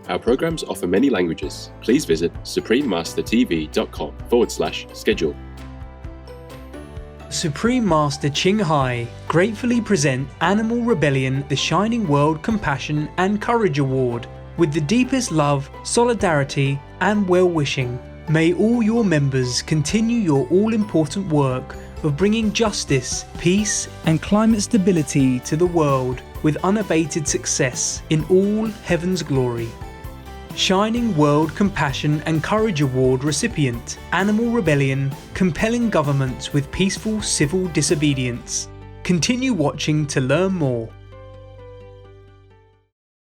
Our programs offer many languages. Please visit suprememastertv.com/schedule. Supreme Master Ching Hai gratefully present Animal Rebellion The Shining World Compassion and Courage Award with the deepest love, solidarity and well-wishing. May all your members continue your all-important work of bringing justice, peace and climate stability to the world with unabated success in all heaven's glory. Shining World Compassion and Courage Award recipient, Animal Rebellion, compelling governments with peaceful civil disobedience. Continue watching to learn more.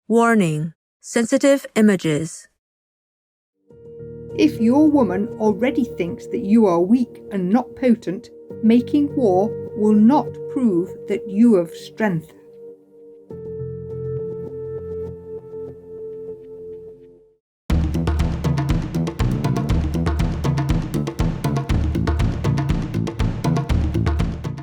Warning: sensitive images. If your woman already thinks that you are weak and not potent, making war will not prove that you have strength.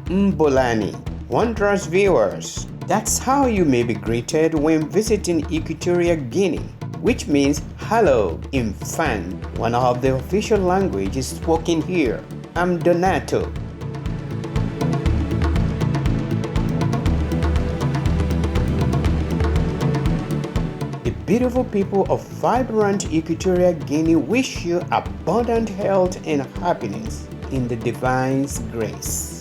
Mbolani, wondrous viewers, that's how you may be greeted when visiting Equatorial Guinea, which means hello in Fan, one of the official languages spoken here. I'm Donato. The beautiful people of vibrant Equatorial Guinea wish you abundant health and happiness in the divine's grace.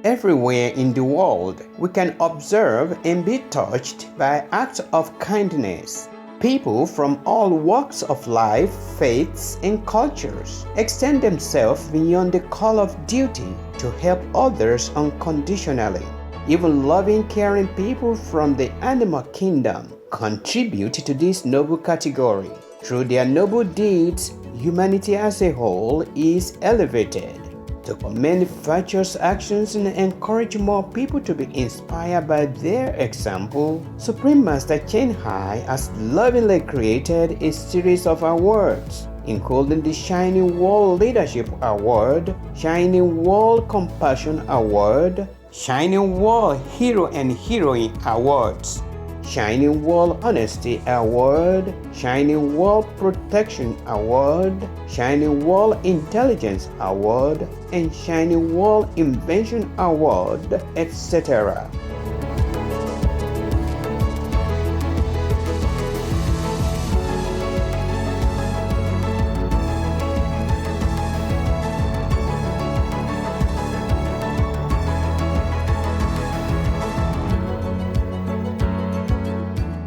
Everywhere in the world, we can observe and be touched by acts of kindness. People from all walks of life, faiths, and cultures extend themselves beyond the call of duty to help others unconditionally. Even loving, caring people from the animal kingdom contribute to this noble category. Through their noble deeds, humanity as a whole is elevated. To commend virtuous actions and encourage more people to be inspired by their example, Supreme Master Ching Hai has lovingly created a series of awards, including the Shining World Leadership Award, Shining World Compassion Award, Shining World Hero and Heroine Awards, Shining World Honesty Award, Shining World Protection Award, Shining World Intelligence Award, and Shining World Invention Award, etc.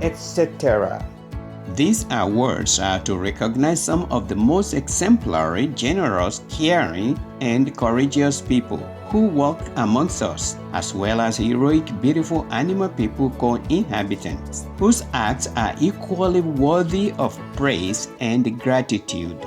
etc. These awards are to recognize some of the most exemplary, generous, caring, and courageous people who walk amongst us, as well as heroic, beautiful animal people co-inhabitants, whose acts are equally worthy of praise and gratitude.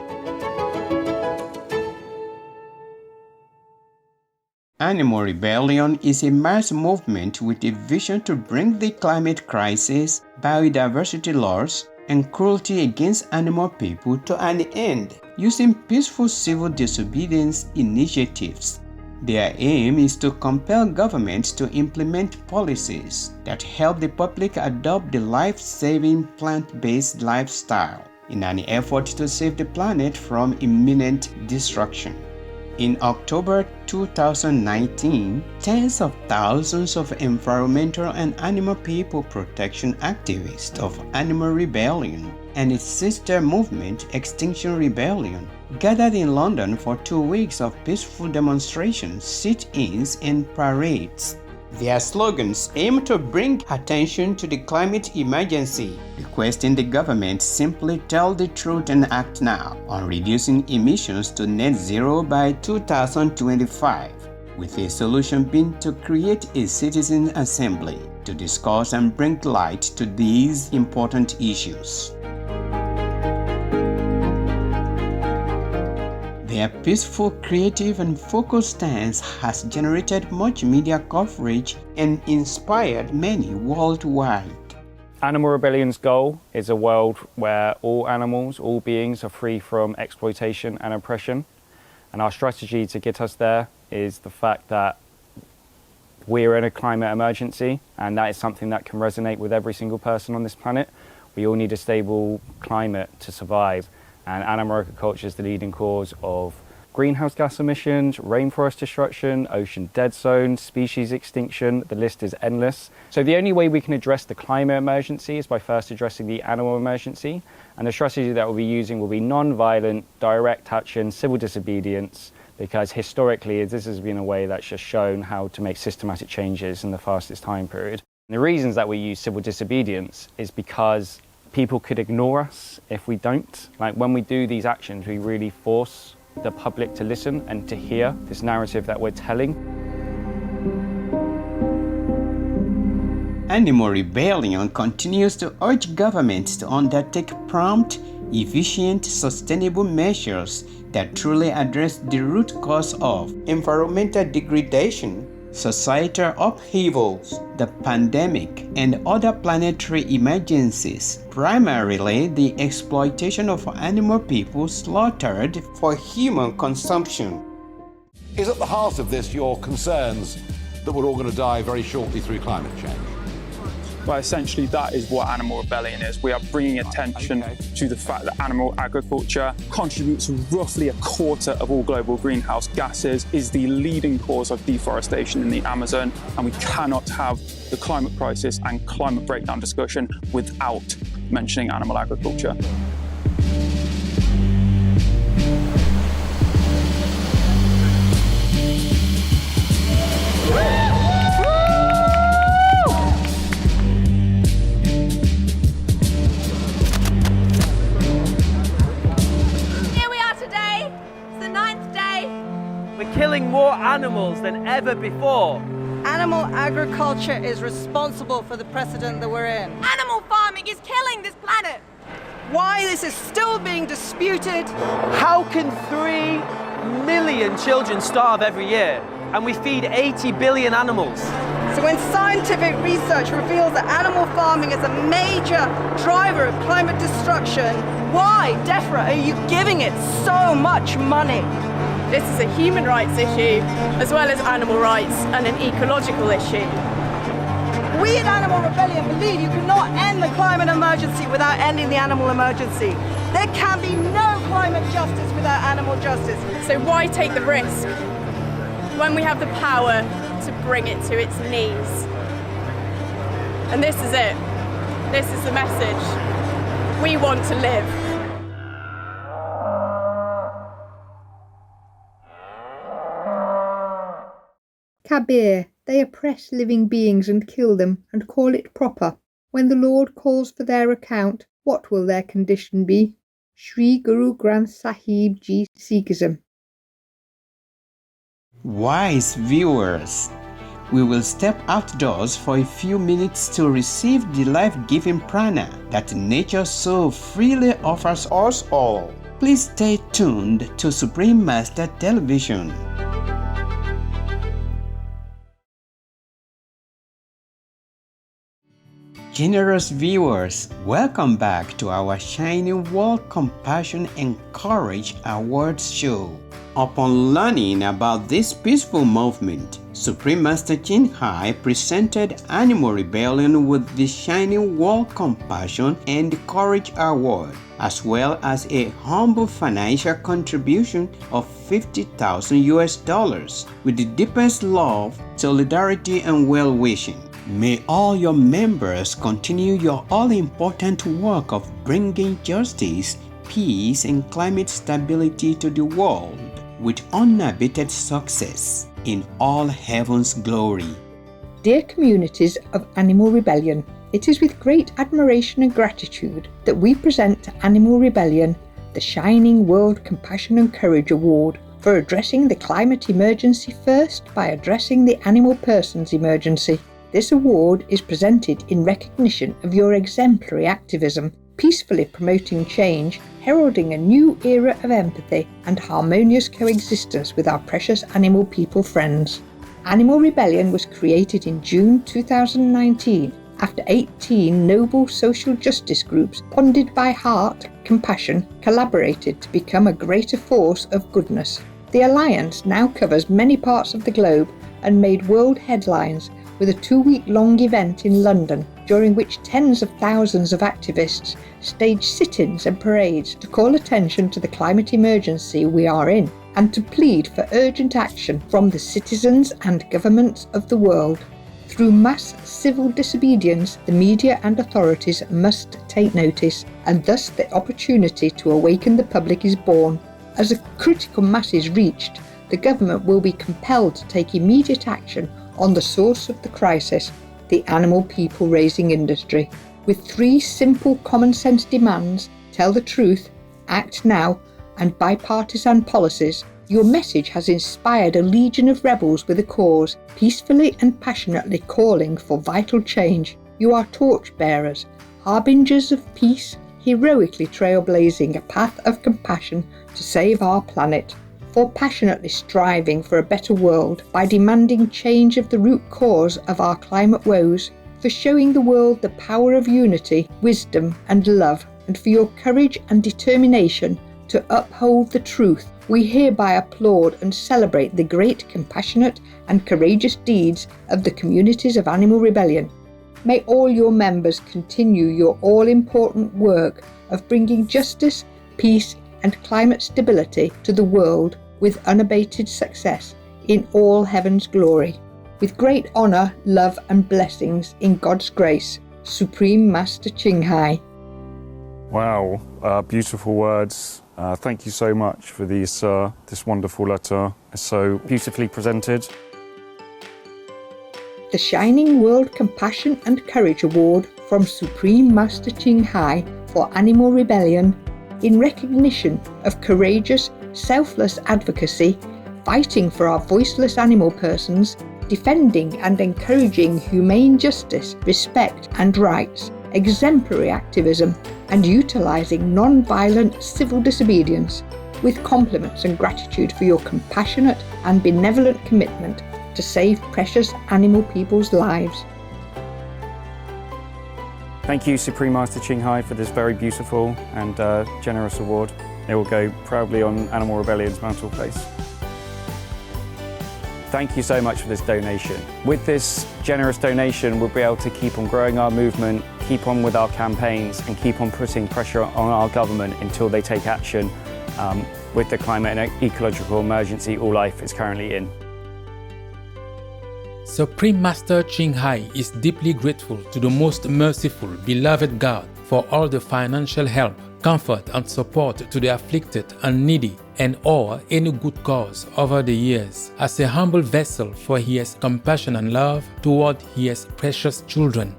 Animal Rebellion is a mass movement with a vision to bring the climate crisis, biodiversity loss, and cruelty against animal people to an end using peaceful civil disobedience initiatives. Their aim is to compel governments to implement policies that help the public adopt the life-saving plant-based lifestyle in an effort to save the planet from imminent destruction. In October 2019, tens of thousands of environmental and animal people protection activists of Animal Rebellion and its sister movement Extinction Rebellion gathered in London for 2 weeks of peaceful demonstrations, sit-ins, and parades. Their slogans aim to bring attention to the climate emergency, requesting the government simply tell the truth and act now on reducing emissions to net zero by 2025, with a solution being to create a citizen assembly to discuss and bring light to these important issues. Their peaceful, creative, and focused stance has generated much media coverage and inspired many worldwide. Animal Rebellion's goal is a world where all animals, all beings are free from exploitation and oppression. And our strategy to get us there is the fact that we're in a climate emergency, and that is something that can resonate with every single person on this planet. We all need a stable climate to survive, and animal agriculture is the leading cause of greenhouse gas emissions, rainforest destruction, ocean dead zones, species extinction. The list is endless. So the only way we can address the climate emergency is by first addressing the animal emergency, and the strategy that we'll be using will be non-violent, direct action, civil disobedience, because historically this has been a way that's just shown how to make systematic changes in the fastest time period. And the reasons that we use civil disobedience is because people could ignore us if we don't. Like when we do these actions, we really force the public to listen and to hear this narrative that we're telling. Animal Rebellion continues to urge governments to undertake prompt, efficient, sustainable measures that truly address the root cause of environmental degradation, societal upheavals, the pandemic, and other planetary emergencies, primarily the exploitation of animal people slaughtered for human consumption. Is at the heart of this your concerns that we're all going to die very shortly through climate change? Well, essentially that is what Animal Rebellion is. We are bringing attention to the fact that animal agriculture contributes to roughly a quarter of all global greenhouse gases, is the leading cause of deforestation in the Amazon, and we cannot have the climate crisis and climate breakdown discussion without mentioning animal agriculture. Killing more animals than ever before. Animal agriculture is responsible for the precedent that we're in. Animal farming is killing this planet. Why this is still being disputed. How can 3 million children starve every year and we feed 80 billion animals? So when scientific research reveals that animal farming is a major driver of climate destruction, why, DEFRA, are you giving it so much money? This is a human rights issue, as well as animal rights and an ecological issue. We at Animal Rebellion believe you cannot end the climate emergency without ending the animal emergency. There can be no climate justice without animal justice. So why take the risk when we have the power to bring it to its knees? And this is it. This is the message. We want to live. Kabir, they oppress living beings and kill them, and call it proper. When the Lord calls for their account, what will their condition be? Sri Guru Granth Sahib Ji Sikhism. Wise viewers, we will step outdoors for a few minutes to receive the life-giving prana that nature so freely offers us all. Please stay tuned to Supreme Master Television. Generous viewers, welcome back to our Shining World Compassion and Courage Awards show. Upon learning about this peaceful movement, Supreme Master Chin Hai presented Animal Rebellion with the Shining World Compassion and Courage Award, as well as a humble financial contribution of $50,000 with the deepest love, solidarity, and well-wishing. May all your members continue your all-important work of bringing justice, peace, and climate stability to the world with unabated success in all heaven's glory. Dear communities of Animal Rebellion, it is with great admiration and gratitude that we present to Animal Rebellion the Shining World Compassion and Courage Award for addressing the climate emergency first by addressing the animal persons emergency. This award is presented in recognition of your exemplary activism, peacefully promoting change, heralding a new era of empathy and harmonious coexistence with our precious animal people friends. Animal Rebellion was created in June 2019 after 18 noble social justice groups, bonded by heart, compassion, collaborated to become a greater force of goodness. The Alliance now covers many parts of the globe and made world headlines with a 2-week-long event in London, during which tens of thousands of activists staged sit-ins and parades to call attention to the climate emergency we are in and to plead for urgent action from the citizens and governments of the world. Through mass civil disobedience, the media and authorities must take notice, and thus the opportunity to awaken the public is born. As a critical mass is reached, the government will be compelled to take immediate action on the source of the crisis, the animal people raising industry. With 3 simple common sense demands: tell the truth, act now, and bipartisan policies, your message has inspired a legion of rebels with a cause, peacefully and passionately calling for vital change. You are torchbearers, harbingers of peace, heroically trailblazing a path of compassion to save our planet. For passionately striving for a better world by demanding change of the root cause of our climate woes, for showing the world the power of unity, wisdom and love, and for your courage and determination to uphold the truth, we hereby applaud and celebrate the great compassionate and courageous deeds of the communities of Animal Rebellion. May all your members continue your all-important work of bringing justice, peace and climate stability to the world with unabated success in all heaven's glory. With great honour, love and blessings in God's grace, Supreme Master Ching Hai. Wow, beautiful words. Thank you so much for this wonderful letter. It's so beautifully presented. The Shining World Compassion and Courage Award from Supreme Master Ching Hai for Animal Rebellion, in recognition of courageous, selfless advocacy, fighting for our voiceless animal persons, defending and encouraging humane justice, respect and rights, exemplary activism, and utilising non-violent civil disobedience, with compliments and gratitude for your compassionate and benevolent commitment to save precious animal people's lives. Thank you, Supreme Master Ching Hai, for this very beautiful and generous award. It will go proudly on Animal Rebellion's mantelpiece. Thank you so much for this donation. With this generous donation, we'll be able to keep on growing our movement, keep on with our campaigns, and keep on putting pressure on our government until they take action with the climate and ecological emergency all life is currently in. Supreme Master Ching Hai is deeply grateful to the most merciful, beloved God for all the financial help, comfort and support to the afflicted and needy and or any good cause over the years, as a humble vessel for His compassion and love toward His precious children.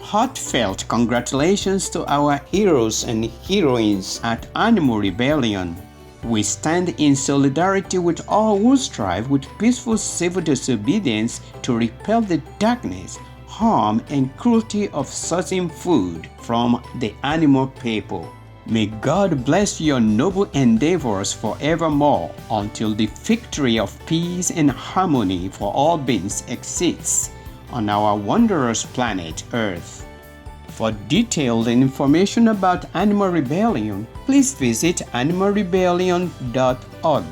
Heartfelt congratulations to our heroes and heroines at Animal Rebellion. We stand in solidarity with all who strive with peaceful civil disobedience to repel the darkness, harm, and cruelty of sourcing food from the animal people. May God bless your noble endeavors forevermore until the victory of peace and harmony for all beings exists on our wondrous planet Earth. For detailed information about Animal Rebellion, please visit animalrebellion.org.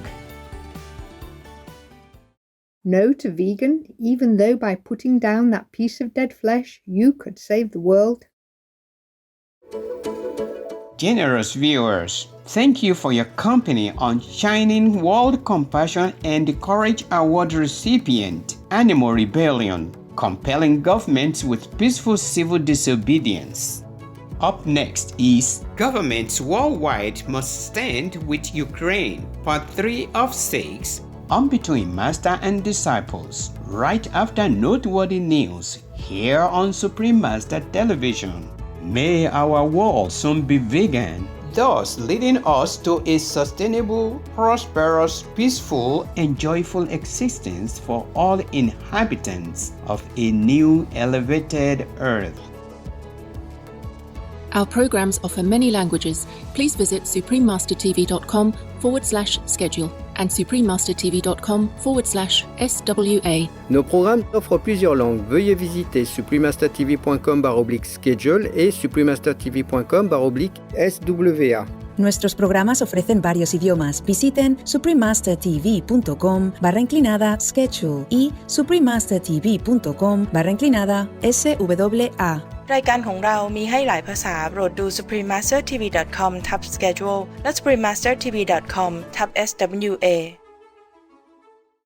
No to vegan, even though by putting down that piece of dead flesh, you could save the world. Generous viewers, thank you for your company on Shining World Compassion and Courage Award recipient, Animal Rebellion, compelling governments with peaceful civil disobedience. Up next is Governments Worldwide Must Stand with Ukraine, Part 3 of 6, on Between Master and Disciples, right after noteworthy news here on Supreme Master Television. May our world soon be vegan, thus leading us to a sustainable, prosperous, peaceful, and joyful existence for all inhabitants of a new elevated earth. Our programs offer many languages. Please visit suprememastertv.com/schedule and suprememastertv.com/SWA. Nos programmes offrent plusieurs langues. Veuillez visiter suprememastertv.com/schedule et suprememastertv.com/SWA. Nuestros programas ofrecen varios idiomas. Visiten suprememastertv.com/schedule y suprememastertv.com/SWA รายการของเรามีให้หลายภาษาโปรดดู suprememastertv.com/schedule และ suprememastertv.com/SWA